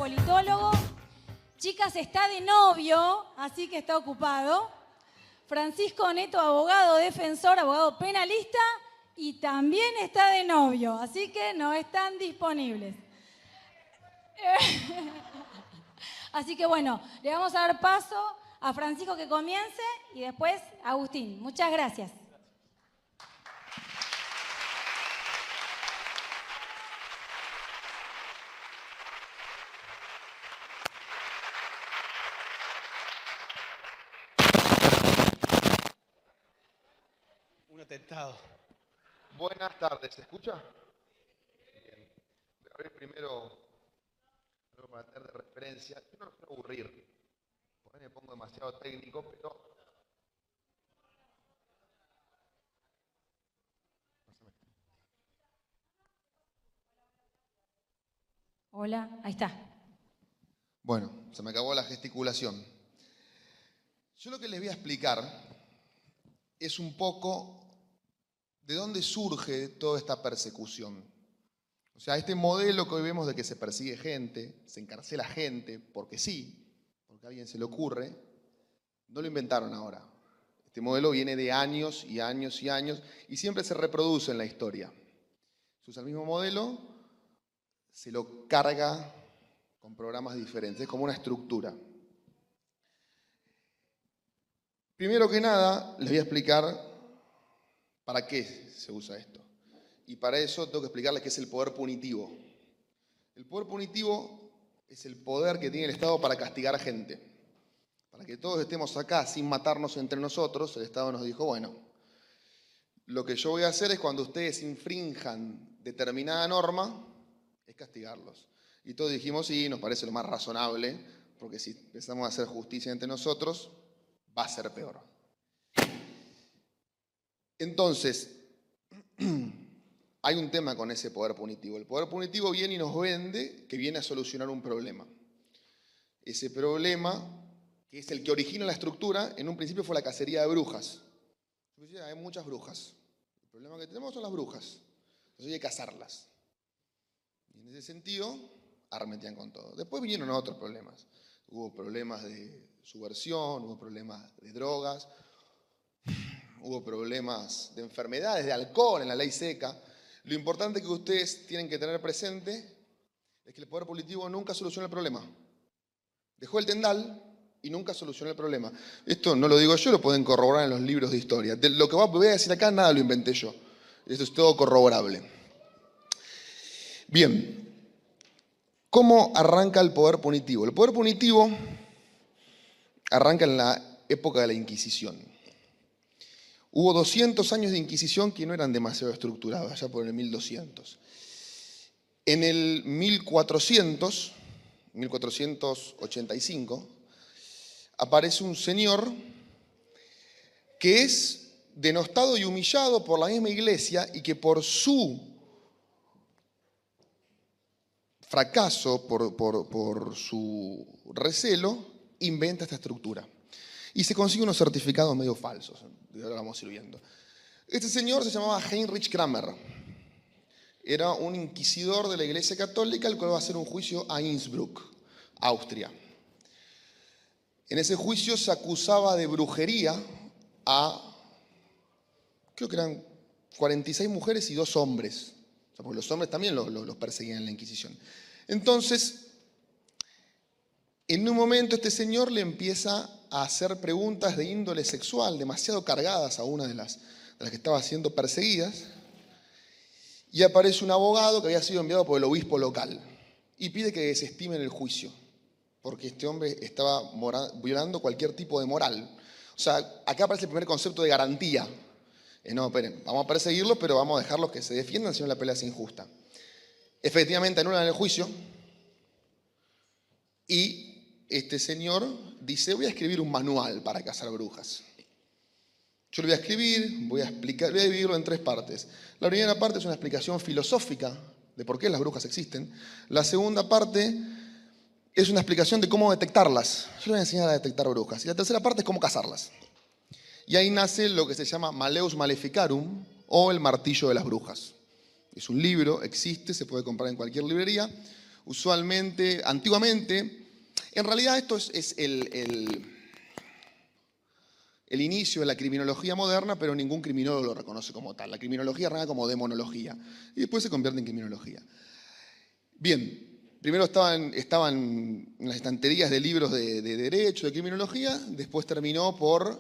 politólogo. Chicas está de novio, así que está ocupado. Francisco Neto, abogado defensor, abogado penalista, y también está de novio, así que no están disponibles. Así que bueno, le vamos a dar paso a Francisco que comience y después a Agustín. Muchas gracias. Un atentado. Buenas tardes, ¿se escucha? Bien. A ver, primero, algo para tener de referencia. Yo no los quiero aburrir, por ahí me pongo demasiado técnico, pero... Hola, ahí está. Bueno, se me acabó la gesticulación. Yo lo que les voy a explicar es un poco de dónde surge toda esta persecución. O sea, este modelo que hoy vemos de que se persigue gente, se encarcela gente, porque sí, porque a alguien se le ocurre, no lo inventaron ahora. Este modelo viene de años y años y años y siempre se reproduce en la historia. Se usa el mismo modelo, se lo carga con programas diferentes, es como una estructura. Primero que nada, les voy a explicar para qué se usa esto. Y para eso tengo que explicarles qué es el poder punitivo. El poder punitivo es el poder que tiene el Estado para castigar a gente. Para que todos estemos acá sin matarnos entre nosotros, el Estado nos dijo, bueno, lo que yo voy a hacer es cuando ustedes infrinjan determinada norma, es castigarlos. Y todos dijimos, sí, nos parece lo más razonable, porque si empezamos a hacer justicia entre nosotros, va a ser peor. Entonces, hay un tema con ese poder punitivo. El poder punitivo viene y nos vende que viene a solucionar un problema. Ese problema, que es el que origina la estructura, en un principio fue la cacería de brujas. Hay muchas brujas. El problema que tenemos son las brujas. Entonces hay que cazarlas. Y en ese sentido, arremetían con todo. Después vinieron otros problemas. Hubo problemas de subversión, hubo problemas de drogas, hubo problemas de enfermedades, de alcohol en la ley seca. Lo importante que ustedes tienen que tener presente es que el poder punitivo nunca soluciona el problema. Dejó el tendal y nunca solucionó el problema. Esto no lo digo yo, lo pueden corroborar en los libros de historia. De lo que voy a decir acá, nada lo inventé yo. Esto es todo corroborable. Bien. ¿Cómo arranca el poder punitivo? El poder punitivo arranca en la época de la Inquisición. Hubo 200 años de Inquisición que no eran demasiado estructurados, allá por el 1200. En el 1485, aparece un señor que es denostado y humillado por la misma iglesia y que por su fracaso, por su recelo, inventa esta estructura. Y se consigue unos certificados medio falsos, de ahora vamos a ir viendo. Este señor se llamaba Heinrich Kramer. Era un inquisidor de la Iglesia Católica, el cual va a hacer un juicio a Innsbruck, Austria. En ese juicio se acusaba de brujería a, creo que eran 46 mujeres y 2 hombres. O sea, porque los hombres también los perseguían en la Inquisición. Entonces, en un momento este señor le empieza a hacer preguntas de índole sexual, demasiado cargadas a una de las que estaba siendo perseguidas, y aparece un abogado que había sido enviado por el obispo local y pide que desestimen el juicio, porque este hombre estaba violando cualquier tipo de moral. O sea, acá aparece el primer concepto de garantía. No, esperen, vamos a perseguirlos, pero vamos a dejarlos que se defiendan si no la pelea es injusta. Efectivamente anulan el juicio y este señor dice, voy a escribir un manual para cazar brujas. Yo lo voy a escribir, voy a dividirlo en 3 partes. La primera parte es una explicación filosófica de por qué las brujas existen. La segunda parte es una explicación de cómo detectarlas. Yo le voy a enseñar a detectar brujas. Y la tercera parte es cómo cazarlas. Y ahí nace lo que se llama Malleus Maleficarum o el martillo de las brujas. Es un libro, existe, se puede comprar en cualquier librería. Usualmente, antiguamente, en realidad esto es el inicio de la criminología moderna, pero ningún criminólogo lo reconoce como tal. La criminología arranca como demonología y después se convierte en criminología. Bien, primero estaban en las estanterías de libros de derecho, de criminología, después terminó por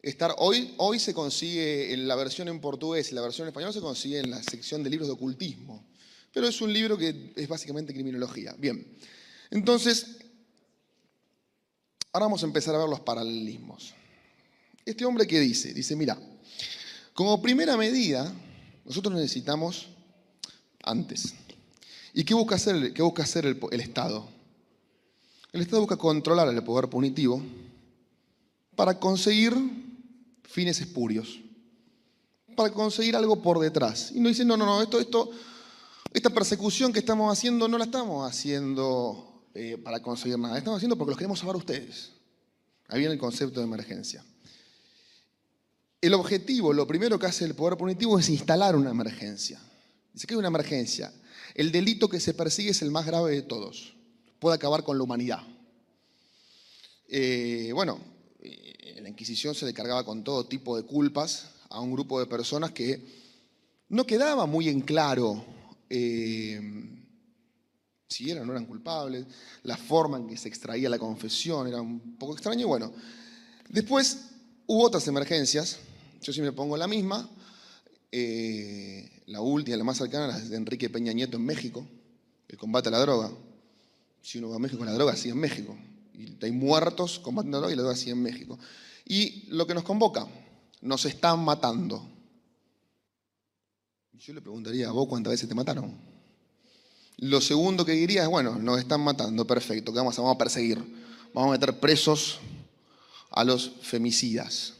estar, hoy se consigue en la versión en portugués y la versión en español se consigue en la sección de libros de ocultismo, pero es un libro que es básicamente criminología. Bien, entonces, ahora vamos a empezar a ver los paralelismos. Este hombre, ¿qué dice? Dice, mira, como primera medida, nosotros necesitamos antes. ¿Y qué busca hacer el Estado? El Estado busca controlar el poder punitivo para conseguir fines espurios, para conseguir algo por detrás. Y no dice, no, esta persecución que estamos haciendo no la estamos haciendo para conseguir nada, la estamos haciendo porque los queremos salvar a ustedes. Ahí viene el concepto de emergencia. El objetivo, lo primero que hace el poder punitivo es instalar una emergencia. Dice que hay una emergencia. El delito que se persigue es el más grave de todos. Puede acabar con la humanidad. La Inquisición se le cargaba con todo tipo de culpas a un grupo de personas que no quedaba muy en claro si eran o no eran culpables, la forma en que se extraía la confesión era un poco extraño. Y bueno, después hubo otras emergencias, yo sí me pongo la misma, la última, la más cercana, la de Enrique Peña Nieto en México, el combate a la droga. Si uno va a México, la droga sigue en México. Y hay muertos combatiendo la droga y la droga sigue en México. Y lo que nos convoca, nos están matando. Yo le preguntaría, ¿a vos cuántas veces te mataron? Lo segundo que diría es, bueno, nos están matando, perfecto, ¿qué vamos a perseguir? Vamos a meter presos a los femicidas.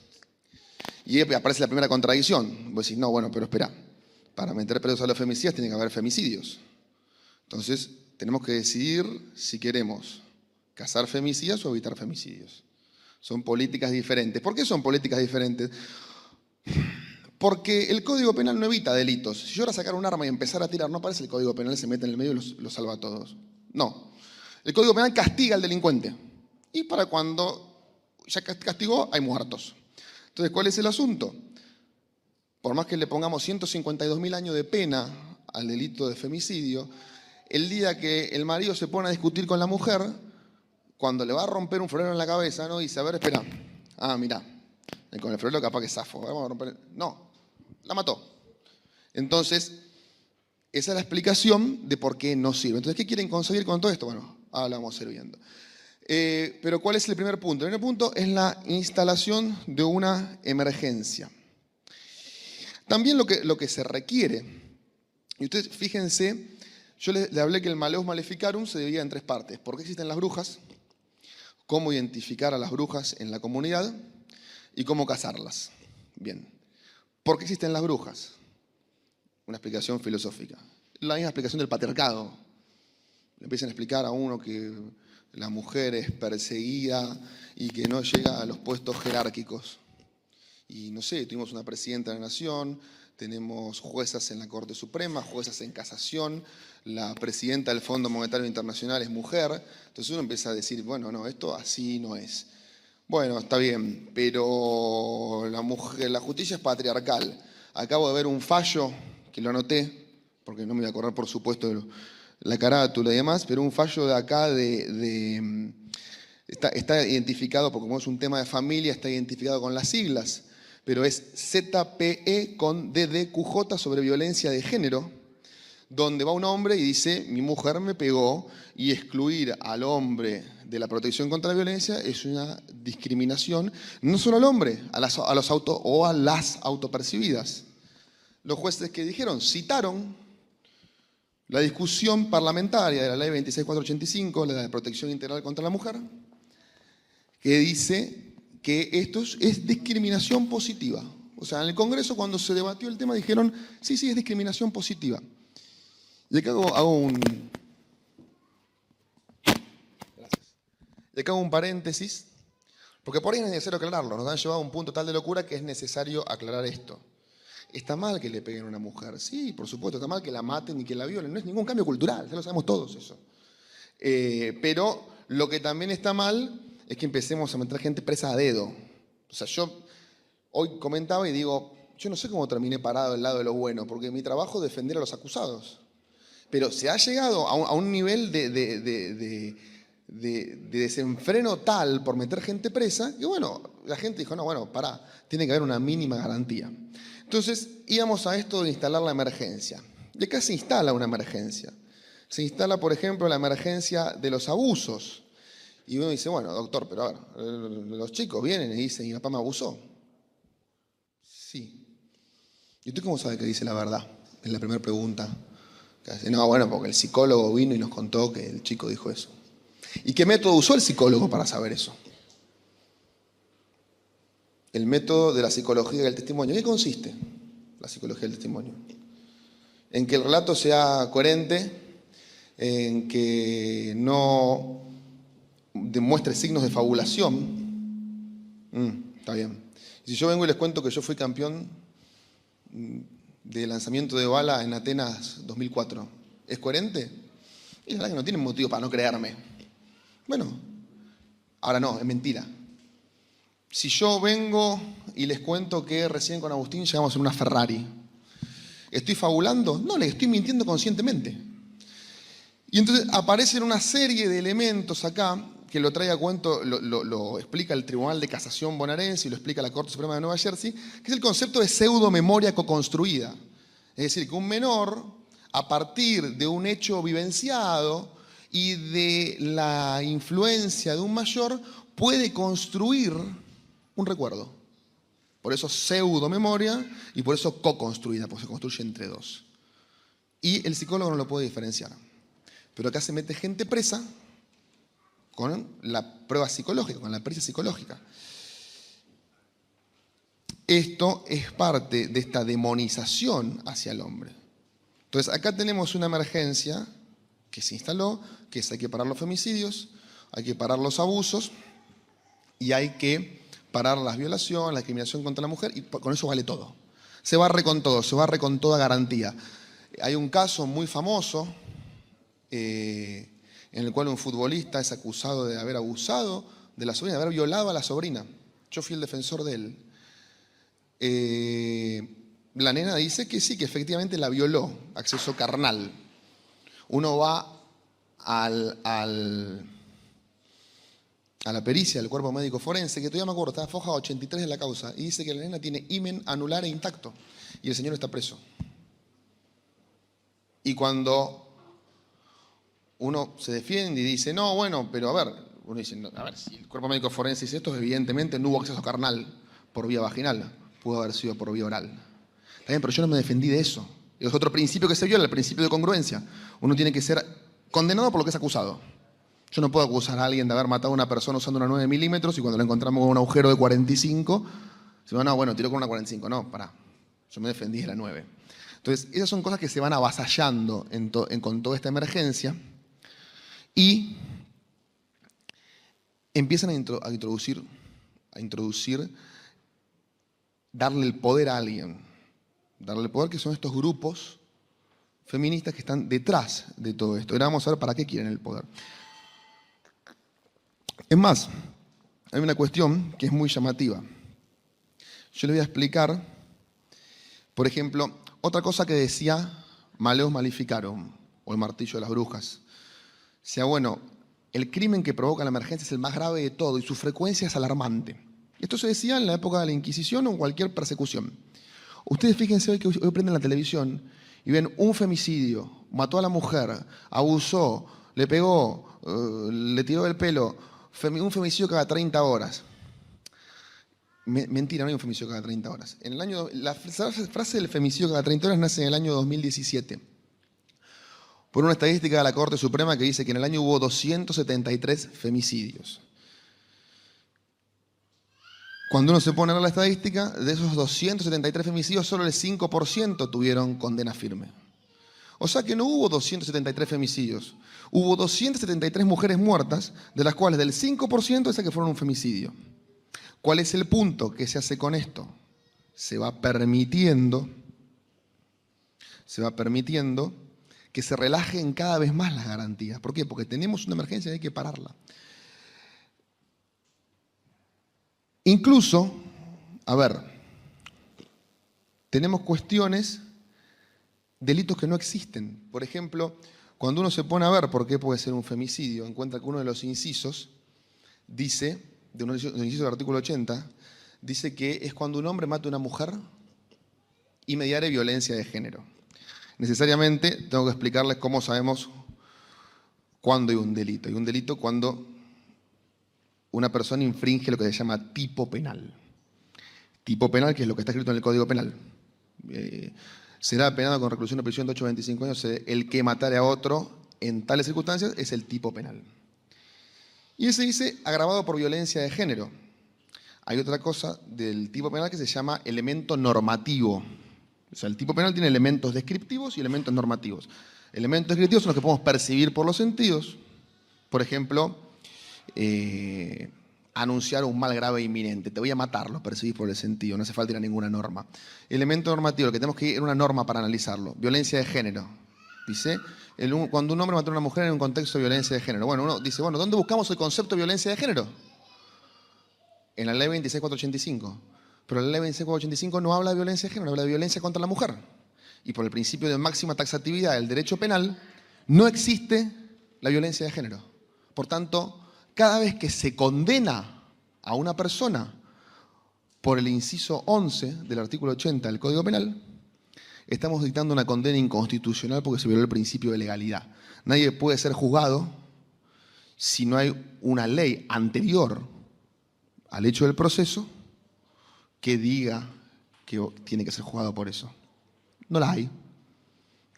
Y aparece la primera contradicción. Vos decís, no, bueno, pero espera, para meter presos a los femicidas tiene que haber femicidios. Entonces, tenemos que decidir si queremos cazar femicidas o evitar femicidios. Son políticas diferentes. ¿Por qué son políticas diferentes? Porque el Código Penal no evita delitos. Si yo ahora sacar un arma y empezar a tirar, no parece el Código Penal se mete en el medio y los salva a todos. No. El Código Penal castiga al delincuente. Y para cuando ya castigó, hay muertos. Entonces, ¿cuál es el asunto? Por más que le pongamos 152.000 años de pena al delito de femicidio, el día que el marido se pone a discutir con la mujer, cuando le va a romper un florero en la cabeza, no dice, a ver, espera, mirá, con el florero capaz que zafo, vamos a romper. No, la mató. Entonces, esa es la explicación de por qué no sirve. Entonces, ¿qué quieren conseguir con todo esto? Bueno, ahora lo vamos a ir viendo. Pero ¿cuál es el primer punto? El primer punto es la instalación de una emergencia. También lo que se requiere, y ustedes fíjense, yo le hablé que el Maleus Maleficarum se dividía en tres partes. ¿Por qué existen las brujas? ¿Cómo identificar a las brujas en la comunidad? Y cómo cazarlas. Bien. ¿Por qué existen las brujas? Una explicación filosófica. La misma explicación del patriarcado. Le empiezan a explicar a uno que la mujer es perseguida y que no llega a los puestos jerárquicos. Y no sé, tuvimos una presidenta de la nación, tenemos juezas en la Corte Suprema, juezas en casación, la presidenta del Fondo Monetario Internacional es mujer. Entonces uno empieza a decir, bueno, no, esto así no es. Bueno, está bien, pero la justicia es patriarcal. Acabo de ver un fallo, que lo anoté, porque no me voy a acordar por supuesto de la carátula y demás, pero un fallo de acá está identificado, porque como es un tema de familia, está identificado con las siglas, pero es ZPE con DDQJ sobre violencia de género, donde va un hombre y dice, mi mujer me pegó, y excluir al hombre de la protección contra la violencia es una discriminación, no solo al hombre, a las autopercibidas. Los jueces que dijeron, citaron la discusión parlamentaria de la ley 26.485, la de protección integral contra la mujer, que dice que esto es discriminación positiva. O sea, en el Congreso cuando se debatió el tema dijeron, sí, es discriminación positiva. Y acá hago un paréntesis, porque por ahí es necesario aclararlo. Nos han llevado a un punto tal de locura que es necesario aclarar esto. ¿Está mal que le peguen a una mujer? Sí, por supuesto, está mal que la maten y que la violen. No es ningún cambio cultural, ya lo sabemos todos eso. Pero lo que también está mal es que empecemos a meter gente presa a dedo. O sea, yo hoy comentaba y digo, yo no sé cómo terminé parado del lado de lo bueno, porque mi trabajo es defender a los acusados. Pero se ha llegado a un nivel de desenfreno tal por meter gente presa, que bueno, la gente dijo, no, bueno, pará, tiene que haber una mínima garantía. Entonces íbamos a esto de instalar la emergencia. Y acá se instala una emergencia. Se instala, por ejemplo, la emergencia de los abusos. Y uno dice, bueno, doctor, pero a ver, los chicos vienen y dicen, mi papá me abusó. Sí. ¿Y usted cómo sabe que dice la verdad? Es la primera pregunta. No, bueno, porque el psicólogo vino y nos contó que el chico dijo eso. ¿Y qué método usó el psicólogo para saber eso? El método de la psicología del testimonio. ¿En qué consiste la psicología del testimonio? En que el relato sea coherente, en que no demuestre signos de fabulación. Está bien. Si yo vengo y les cuento que yo fui campeón de lanzamiento de bala en Atenas 2004, ¿es coherente? Y la verdad que no tienen motivo para no creerme. Bueno, ahora no, es mentira. Si yo vengo y les cuento que recién con Agustín llegamos en una Ferrari, ¿estoy fabulando? No, le estoy mintiendo conscientemente. Y entonces aparecen una serie de elementos acá que lo trae a cuento, lo explica el Tribunal de Casación bonaerense y lo explica la Corte Suprema de Nueva Jersey, que es el concepto de pseudomemoria coconstruida. Es decir, que un menor, a partir de un hecho vivenciado y de la influencia de un mayor, puede construir un recuerdo. Por eso pseudomemoria y por eso coconstruida, porque se construye entre dos. Y el psicólogo no lo puede diferenciar. Pero acá se mete gente presa con la prueba psicológica, con la pericia psicológica. Esto es parte de esta demonización hacia el hombre. Entonces, acá tenemos una emergencia que se instaló, que es hay que parar los femicidios, hay que parar los abusos y hay que parar las violaciones, la discriminación contra la mujer, y con eso vale todo. Se barre con todo, se barre con toda garantía. Hay un caso muy famoso en el cual un futbolista es acusado de haber abusado de la sobrina, de haber violado a la sobrina. Yo fui el defensor de él. La nena dice que sí, que efectivamente la violó, acceso carnal. Uno va a la pericia del cuerpo médico forense, que todavía me acuerdo, está en foja 83 de la causa, y dice que la nena tiene himen anular e intacto, y el señor está preso. Y cuando uno se defiende y dice, no, bueno, pero a ver, uno dice, no, a ver, si el cuerpo médico forense dice esto, evidentemente no hubo acceso carnal por vía vaginal, pudo haber sido por vía oral. Está bien, pero yo no me defendí de eso. Es otro principio que se viola, el principio de congruencia. Uno tiene que ser condenado por lo que es acusado. Yo no puedo acusar a alguien de haber matado a una persona usando una 9 milímetros y cuando lo encontramos con un agujero de 45, decimos, no, bueno, tiró con una 45. No, pará, yo me defendí de la 9. Entonces, esas son cosas que se van avasallando con toda esta emergencia y empiezan a introducir, darle el poder a alguien. Darle el poder, que son estos grupos feministas que están detrás de todo esto. Ahora vamos a ver para qué quieren el poder. Es más, hay una cuestión que es muy llamativa. Yo les voy a explicar, por ejemplo, otra cosa que decía Maleus Maleficarum, o el martillo de las brujas. Decía, bueno, el crimen que provoca la emergencia es el más grave de todo y su frecuencia es alarmante. Esto se decía en la época de la Inquisición o en cualquier persecución. Ustedes fíjense hoy que hoy prenden la televisión y ven un femicidio, mató a la mujer, abusó, le pegó, le tiró el pelo, un femicidio cada 30 horas. Mentira, no hay un femicidio cada 30 horas. La frase del femicidio cada 30 horas nace en el año 2017. Por una estadística de la Corte Suprema que dice que en el año hubo 273 femicidios. Cuando uno se pone a ver la estadística, de esos 273 femicidios, solo el 5% tuvieron condena firme. O sea que no hubo 273 femicidios. Hubo 273 mujeres muertas, de las cuales del 5% dice que fueron un femicidio. ¿Cuál es el punto que se hace con esto? Se va permitiendo se va permitiendo que se relajen cada vez más las garantías. ¿Por qué? Porque tenemos una emergencia y hay que pararla. Incluso, a ver, tenemos cuestiones, delitos que no existen. Por ejemplo, cuando uno se pone a ver por qué puede ser un femicidio, encuentra que uno de los incisos dice, de un inciso del artículo 80, dice que es cuando un hombre mata a una mujer y mediare violencia de género. Necesariamente tengo que explicarles cómo sabemos cuándo hay un delito. Hay un delito cuando una persona infringe lo que se llama tipo penal. Tipo penal, que es lo que está escrito en el Código Penal. Será penado con reclusión o prisión de 8 a 25 años el que matare a otro en tales circunstancias, es el tipo penal. Y ese dice agravado por violencia de género. Hay otra cosa del tipo penal que se llama elemento normativo. O sea, el tipo penal tiene elementos descriptivos y elementos normativos. Elementos descriptivos son los que podemos percibir por los sentidos. Por ejemplo, anunciar un mal grave e inminente. Te voy a matar, lo percibís por el sentido, no hace falta ir a ninguna norma. Elemento normativo, lo que tenemos que ir a una norma para analizarlo. Violencia de género. Dice, cuando un hombre mata a una mujer en un contexto de violencia de género. Bueno, uno dice, bueno, ¿dónde buscamos el concepto de violencia de género? En la ley 26485. Pero la ley 26485 no habla de violencia de género, habla de violencia contra la mujer. Y por el principio de máxima taxatividad del derecho penal, no existe la violencia de género. Por tanto, cada vez que se condena a una persona por el inciso 11 del artículo 80 del Código Penal, estamos dictando una condena inconstitucional porque se violó el principio de legalidad. Nadie puede ser juzgado si no hay una ley anterior al hecho del proceso que diga que tiene que ser juzgado por eso. No la hay.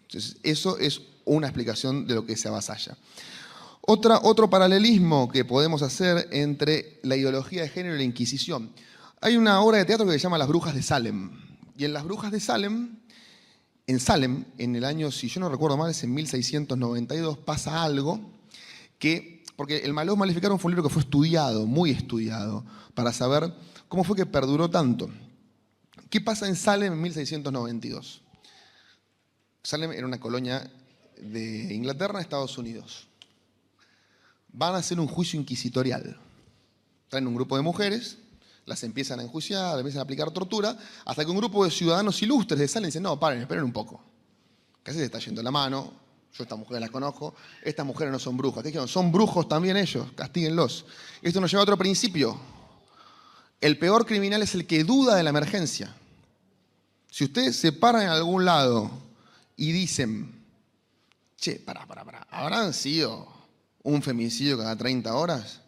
Entonces, eso es una explicación de lo que se avasalla. Otro paralelismo que podemos hacer entre la ideología de género y la Inquisición. Hay una obra de teatro que se llama Las Brujas de Salem. Y en Las Brujas de Salem, en el año, si yo no recuerdo mal, es en 1692, pasa algo que, porque el Malleus Maleficarum fue un libro que fue estudiado, muy estudiado, para saber cómo fue que perduró tanto. ¿Qué pasa en Salem en 1692? Salem era una colonia de Inglaterra en Estados Unidos. Van a hacer un juicio inquisitorial. Traen un grupo de mujeres, las empiezan a enjuiciar, empiezan a aplicar tortura, hasta que un grupo de ciudadanos ilustres de Salem dicen, no, paren, esperen un poco. Casi se está yendo la mano, yo estas mujeres las conozco, estas mujeres no son brujas. ¿Qué dijeron? Son brujos también ellos, castíguenlos. Esto nos lleva a otro principio. El peor criminal es el que duda de la emergencia. Si ustedes se paran en algún lado y dicen, che, pará, ¿habrán sido un femicidio cada 30 horas?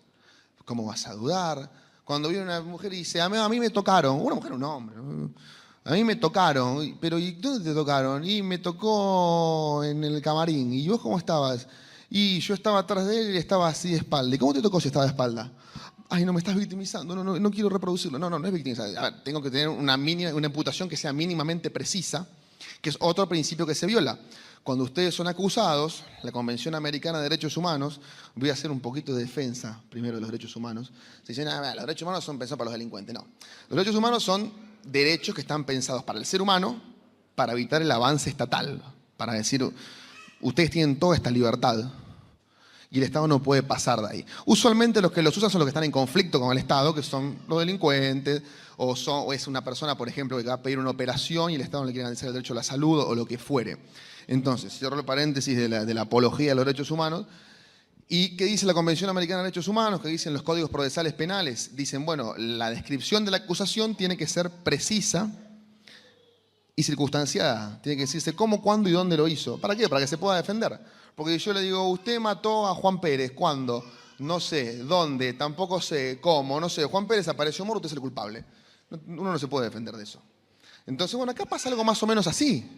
¿Cómo vas a dudar? Cuando viene una mujer y dice, a mí me tocaron, una mujer o un hombre, a mí me tocaron, pero ¿y dónde te tocaron? Y me tocó en el camarín. ¿Y vos cómo estabas? Y yo estaba atrás de él y estaba así de espalda. ¿Y cómo te tocó si estaba de espalda? Ay, no, me estás victimizando, no quiero reproducirlo. No es victimizar. A ver, tengo que tener una imputación que sea mínimamente precisa, que es otro principio que se viola. Cuando ustedes son acusados, la Convención Americana de Derechos Humanos, voy a hacer un poquito de defensa primero de los derechos humanos. Se dicen, los derechos humanos son pensados para los delincuentes. No, los derechos humanos son derechos que están pensados para el ser humano, para evitar el avance estatal, para decir, ustedes tienen toda esta libertad y el Estado no puede pasar de ahí. Usualmente los que los usan son los que están en conflicto con el Estado, que son los delincuentes, o es una persona, por ejemplo, que va a pedir una operación y el Estado no le quiere garantizar el derecho a la salud o lo que fuere. Entonces, cierro el paréntesis de la apología de los derechos humanos. ¿Y qué dice la Convención Americana de Derechos Humanos? ¿Qué dicen los códigos procesales penales? Dicen, bueno, la descripción de la acusación tiene que ser precisa y circunstanciada. Tiene que decirse cómo, cuándo y dónde lo hizo. ¿Para qué? Para que se pueda defender. Porque yo le digo, usted mató a Juan Pérez, ¿cuándo? No sé, ¿dónde? Tampoco sé, ¿cómo? No sé, Juan Pérez apareció muerto, usted es el culpable. Uno no se puede defender de eso. Entonces, bueno, acá pasa algo más o menos así.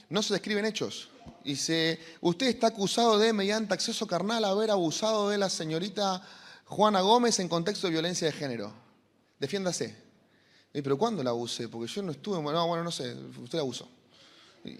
No se describen hechos. Dice, usted está acusado de, mediante acceso carnal, haber abusado de la señorita Juana Gómez en contexto de violencia de género. Defiéndase. ¿Pero cuándo la abusé? Porque yo no estuve, no sé, usted la abusó.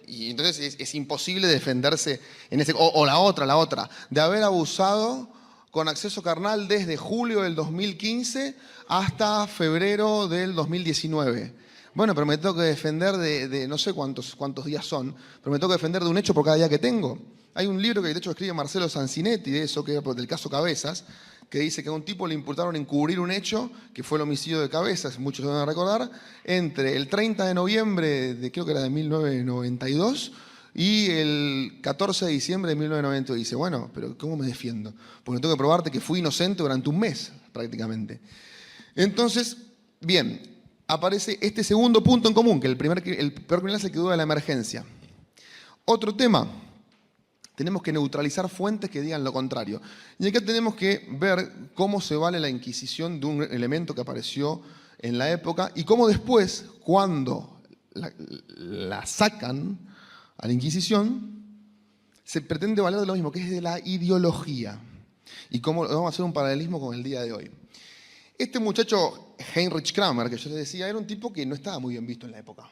Y entonces es imposible defenderse en ese. O la otra, de haber abusado con acceso carnal desde julio del 2015 hasta febrero del 2019. Bueno, pero me tengo que defender de no sé cuántos días son, pero me tengo que defender de un hecho por cada día que tengo. Hay un libro que de hecho escribe Marcelo Sancinetti de eso, que es del caso Cabezas, que dice que a un tipo le imputaron encubrir un hecho, que fue el homicidio de Cabezas, muchos lo van a recordar, entre el 30 de noviembre de, creo que era de 1992, y el 14 de diciembre de 1992. Dice, bueno, pero ¿cómo me defiendo? Porque tengo que probarte que fui inocente durante un mes, prácticamente. Entonces, bien, aparece este segundo punto en común, que el peor criminal es el que duda de la emergencia. Otro tema, tenemos que neutralizar fuentes que digan lo contrario. Y acá tenemos que ver cómo se vale la inquisición de un elemento que apareció en la época y cómo después, cuando la sacan a la Inquisición, se pretende valer de lo mismo, que es de la ideología. Y cómo vamos a hacer un paralelismo con el día de hoy. Este muchacho, Heinrich Kramer, que yo les decía, era un tipo que no estaba muy bien visto en la época.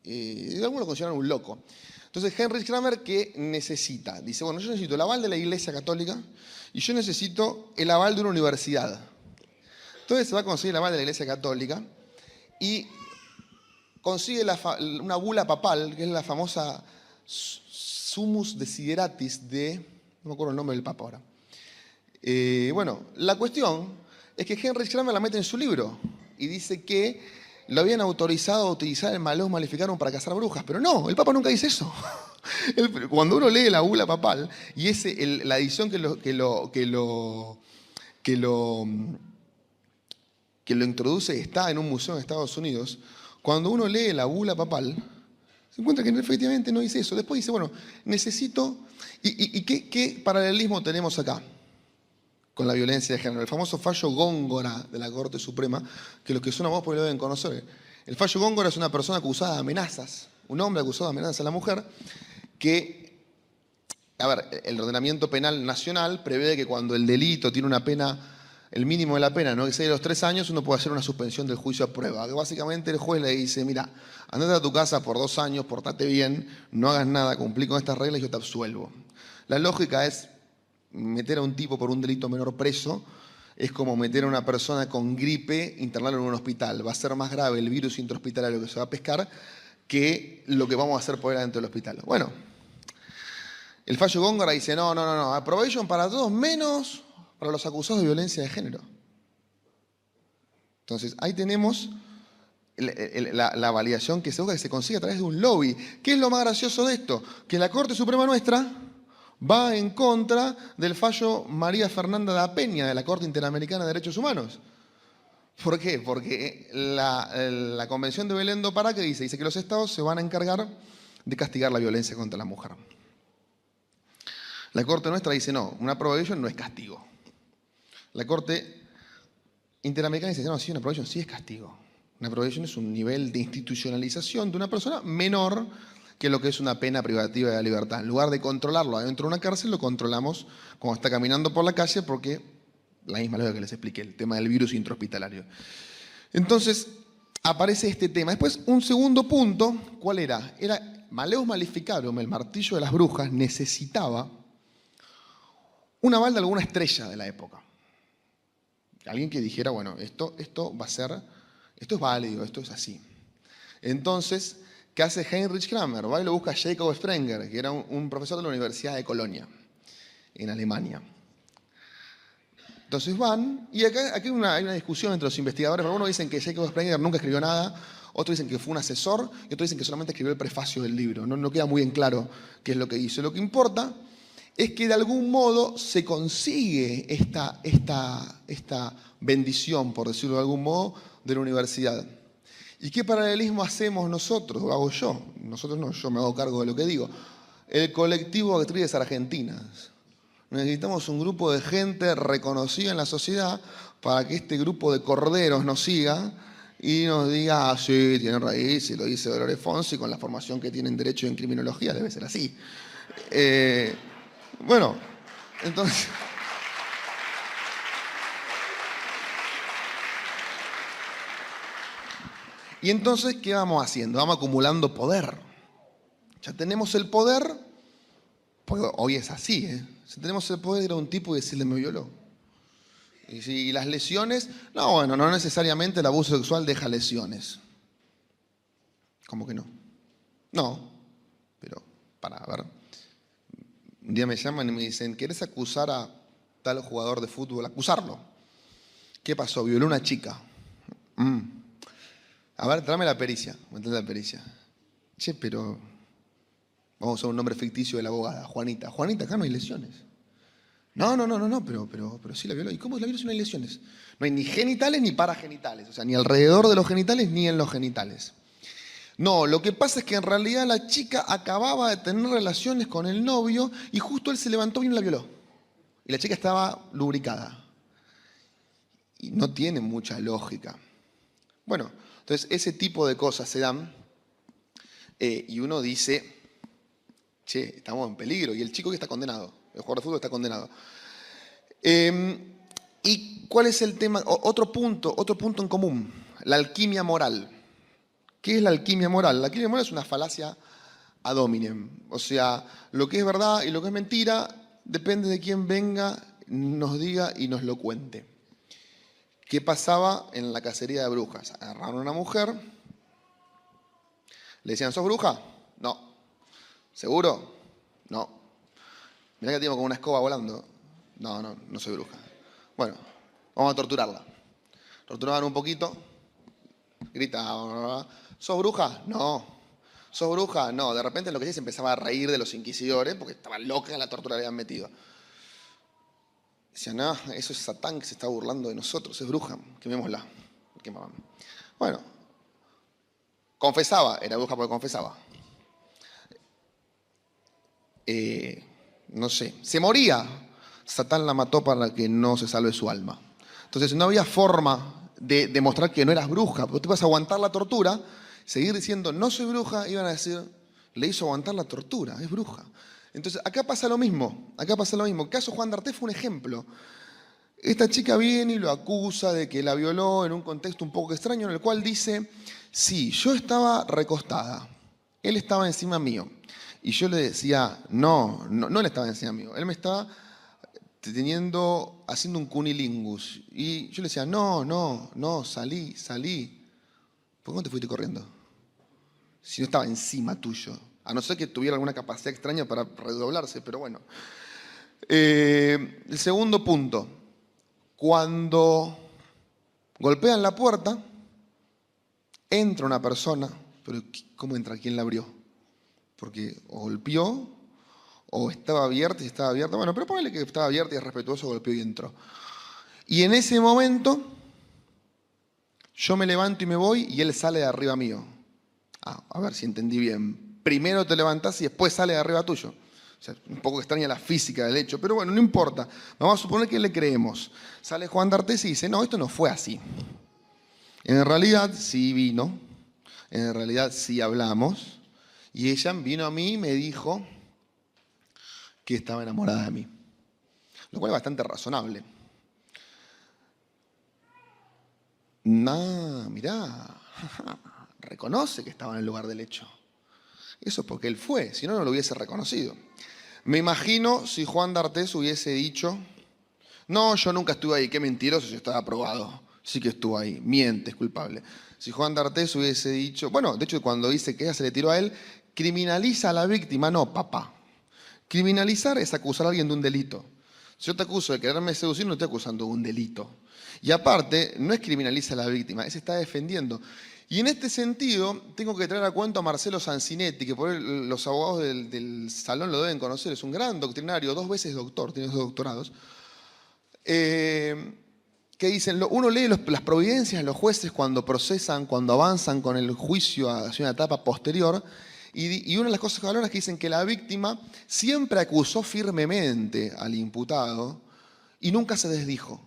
Algunos lo consideran un loco. Entonces, Heinrich Kramer, ¿qué necesita? Dice, bueno, yo necesito el aval de la Iglesia Católica y yo necesito el aval de una universidad. Entonces se va a conseguir el aval de la Iglesia Católica y consigue una bula papal, que es la famosa Summus Desideratis de... no me acuerdo el nombre del papa ahora. Bueno, la cuestión es que Heinrich Kramer la mete en su libro y dice que lo habían autorizado a utilizar el Malleus Maleficarum para cazar brujas, pero no, el Papa nunca dice eso. Cuando uno lee la bula papal y la edición que lo introduce está en un museo en Estados Unidos, cuando uno lee la bula papal, se encuentra que efectivamente no dice eso. Después dice, bueno, necesito... ¿Y qué paralelismo tenemos acá con la violencia de género? El famoso fallo Góngora de la Corte Suprema, que los que son abogados pues lo deben conocer. El fallo Góngora es una persona acusada de amenazas, un hombre acusado de amenazas a la mujer, que, a ver, el ordenamiento penal nacional prevé que cuando el delito tiene una pena, el mínimo de la pena, no excede los 3 años, uno puede hacer una suspensión del juicio a prueba. Que básicamente el juez le dice, mira, andate a tu casa por 2 años, portate bien, no hagas nada, cumplí con estas reglas y yo te absuelvo. La lógica es meter a un tipo por un delito menor preso es como meter a una persona con gripe, internarlo en un hospital. Va a ser más grave el virus intrahospitalario que se va a pescar que lo que vamos a hacer por ahí adentro del hospital. Bueno, el fallo Góngora dice, no, probation para todos menos para los acusados de violencia de género. Entonces, ahí tenemos la validación que se busca, que se consigue a través de un lobby. ¿Qué es lo más gracioso de esto? Que la Corte Suprema nuestra va en contra del fallo María Fernanda da Peña de la Corte Interamericana de Derechos Humanos. ¿Por qué? Porque la Convención de Belén do Pará, ¿qué dice? Dice que los estados se van a encargar de castigar la violencia contra la mujer. La Corte nuestra dice, no, una probation no es castigo. La Corte Interamericana dice, no, sí, una probation sí es castigo. Una probation es un nivel de institucionalización de una persona menor que lo que es una pena privativa de la libertad. En lugar de controlarlo adentro de una cárcel, lo controlamos cuando está caminando por la calle porque la misma lógica que les expliqué, el tema del virus intrahospitalario. Entonces, aparece este tema. Después, un segundo punto, ¿cuál era? Era Malleus Maleficarum, el martillo de las brujas, necesitaba un aval de alguna estrella de la época. Alguien que dijera, bueno, esto va a ser, esto es válido, esto es así. Entonces, ¿qué hace Heinrich Kramer? Va y lo busca a Jacob Sprenger, que era un profesor de la Universidad de Colonia, en Alemania. Entonces van, y acá hay una discusión entre los investigadores. Algunos dicen que Jacob Sprenger nunca escribió nada, otros dicen que fue un asesor, y otros dicen que solamente escribió el prefacio del libro. No queda muy en claro qué es lo que hizo. Lo que importa es que de algún modo se consigue esta bendición, por decirlo de algún modo, de la universidad. ¿Y qué paralelismo hacemos nosotros? ¿O hago yo? Nosotros no, yo me hago cargo de lo que digo. El colectivo de actrices argentinas. Necesitamos un grupo de gente reconocida en la sociedad para que este grupo de corderos nos siga y nos diga, ah, sí, tiene raíz, y lo dice Dolores Fonsi, con la formación que tienen derecho en criminología, debe ser así. Bueno, entonces... Y entonces, ¿qué vamos haciendo? Vamos acumulando poder. Ya tenemos el poder, porque hoy es así, ¿eh? Si tenemos el poder de ir a un tipo y decirle me violó. Y si las lesiones, no, bueno, no necesariamente el abuso sexual deja lesiones. ¿Cómo que no? No, pero para ver. Un día me llaman y me dicen, ¿querés acusar a tal jugador de fútbol? Acusarlo. ¿Qué pasó? Violó a una chica. A ver, tráeme la pericia. Me trae la pericia. Che, pero vamos a usar un nombre ficticio de la abogada, Juanita. Juanita, acá no hay lesiones. No, pero sí la violó. ¿Y cómo la violó si no hay lesiones? No hay ni genitales ni paragenitales. O sea, ni alrededor de los genitales ni en los genitales. No, lo que pasa es que en realidad la chica acababa de tener relaciones con el novio y justo él se levantó y la violó. Y la chica estaba lubricada. Y no tiene mucha lógica. Bueno, entonces ese tipo de cosas se dan y uno dice, che, estamos en peligro. Y el chico que está condenado, el jugador de fútbol está condenado. ¿Y cuál es el tema? Otro punto en común, la alquimia moral. ¿Qué es la alquimia moral? La alquimia moral es una falacia ad hominem. O sea, lo que es verdad y lo que es mentira depende de quién venga, nos diga y nos lo cuente. ¿Qué pasaba en la cacería de brujas? Agarraron a una mujer, le decían, ¿sos bruja? No. ¿Seguro? No. Mirá que tengo como una escoba volando. No soy bruja. Bueno, vamos a torturarla. Torturaban un poquito, gritaban, ¿sos bruja? No. ¿Sos bruja? No. De repente lo que se empezaba a reír de los inquisidores porque estaba loca en la tortura que habían metido. Decían, no, eso es Satán que se está burlando de nosotros, es bruja, quemémosla. Bueno, confesaba, era bruja porque confesaba. No sé, se moría, Satán la mató para que no se salve su alma. Entonces no había forma de demostrar que no eras bruja, porque tú vas a aguantar la tortura, seguir diciendo no soy bruja, iban a decir, le hizo aguantar la tortura, es bruja. Entonces acá pasa lo mismo, El caso Juan D'Artés fue un ejemplo. Esta chica viene y lo acusa de que la violó en un contexto un poco extraño, en el cual dice, sí, yo estaba recostada, él estaba encima mío. Y yo le decía, no él estaba encima mío, él me estaba haciendo un cunilingus. Y yo le decía, no, salí. ¿Por qué no te fuiste corriendo? Si no estaba encima tuyo. A no ser que tuviera alguna capacidad extraña para redoblarse, pero bueno. El segundo punto. Cuando golpean la puerta, entra una persona, pero ¿cómo entra? ¿Quién la abrió? Porque o golpeó, o estaba abierta y estaba abierta. Bueno, pero ponele que estaba abierta y es respetuoso, golpeó y entró. Y en ese momento, yo me levanto y me voy y él sale de arriba mío. A ver si entendí bien. Primero te levantás y después sale de arriba tuyo. O sea, un poco extraña la física del hecho, pero bueno, no importa. Vamos a suponer que le creemos. Sale Juan D'Artés y dice, no, esto no fue así. En realidad sí vino, en realidad sí hablamos, y ella vino a mí y me dijo que estaba enamorada de mí. Lo cual es bastante razonable. Mirá, reconoce que estaba en el lugar del hecho. Eso es porque él fue, si no, no lo hubiese reconocido. Me imagino si Juan D'Artés hubiese dicho, no, yo nunca estuve ahí, qué mentiroso, yo estaba probado. Sí que estuvo ahí, miente, es culpable. Si Juan D'Artés hubiese dicho, bueno, de hecho cuando dice que ella se le tiró a él, criminaliza a la víctima, no, papá. Criminalizar es acusar a alguien de un delito. Si yo te acuso de quererme seducir, no estoy acusando de un delito. Y aparte, no es criminaliza a la víctima, es está defendiendo. Y en este sentido, tengo que traer a cuento a Marcelo Sanzinetti, que por él, los abogados del salón lo deben conocer, es un gran doctrinario, 2 veces doctor, tiene 2 doctorados, que dicen, uno lee las providencias de los jueces cuando procesan, cuando avanzan con el juicio hacia una etapa posterior, y una de las cosas que valoran es que dicen que la víctima siempre acusó firmemente al imputado y nunca se desdijo.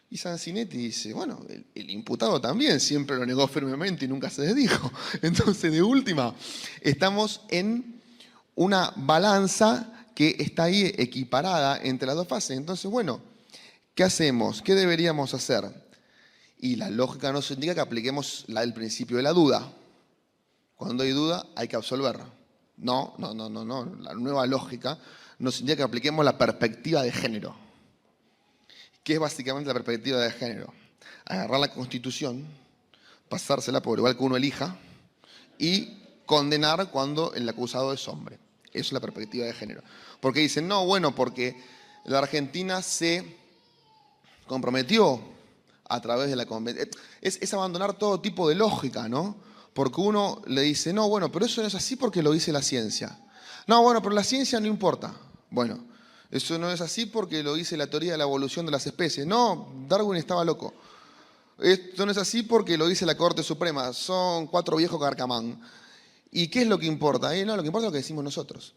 Y Sanzinetti dice, bueno, el imputado también siempre lo negó firmemente y nunca se desdijo. Entonces, de última, estamos en una balanza que está ahí equiparada entre las 2 fases. Entonces, bueno, ¿qué hacemos? ¿Qué deberíamos hacer? Y la lógica nos indica que apliquemos el principio de la duda. Cuando hay duda, hay que absolver. No. La nueva lógica nos indica que apliquemos la perspectiva de género. ¿Qué es básicamente la perspectiva de género? Agarrar la Constitución, pasársela por igual que uno elija y condenar cuando el acusado es hombre. Eso es la perspectiva de género. Porque dicen, no, bueno, porque la Argentina se comprometió a través de la convención. Es abandonar todo tipo de lógica, ¿no? Porque uno le dice, no, bueno, pero eso no es así porque lo dice la ciencia. No, bueno, pero la ciencia no importa. Bueno, eso no es así porque lo dice la teoría de la evolución de las especies. No, Darwin estaba loco. Esto no es así porque lo dice la Corte Suprema. Son 4 viejos carcamán. ¿Y qué es lo que importa? No, lo que importa es lo que decimos nosotros.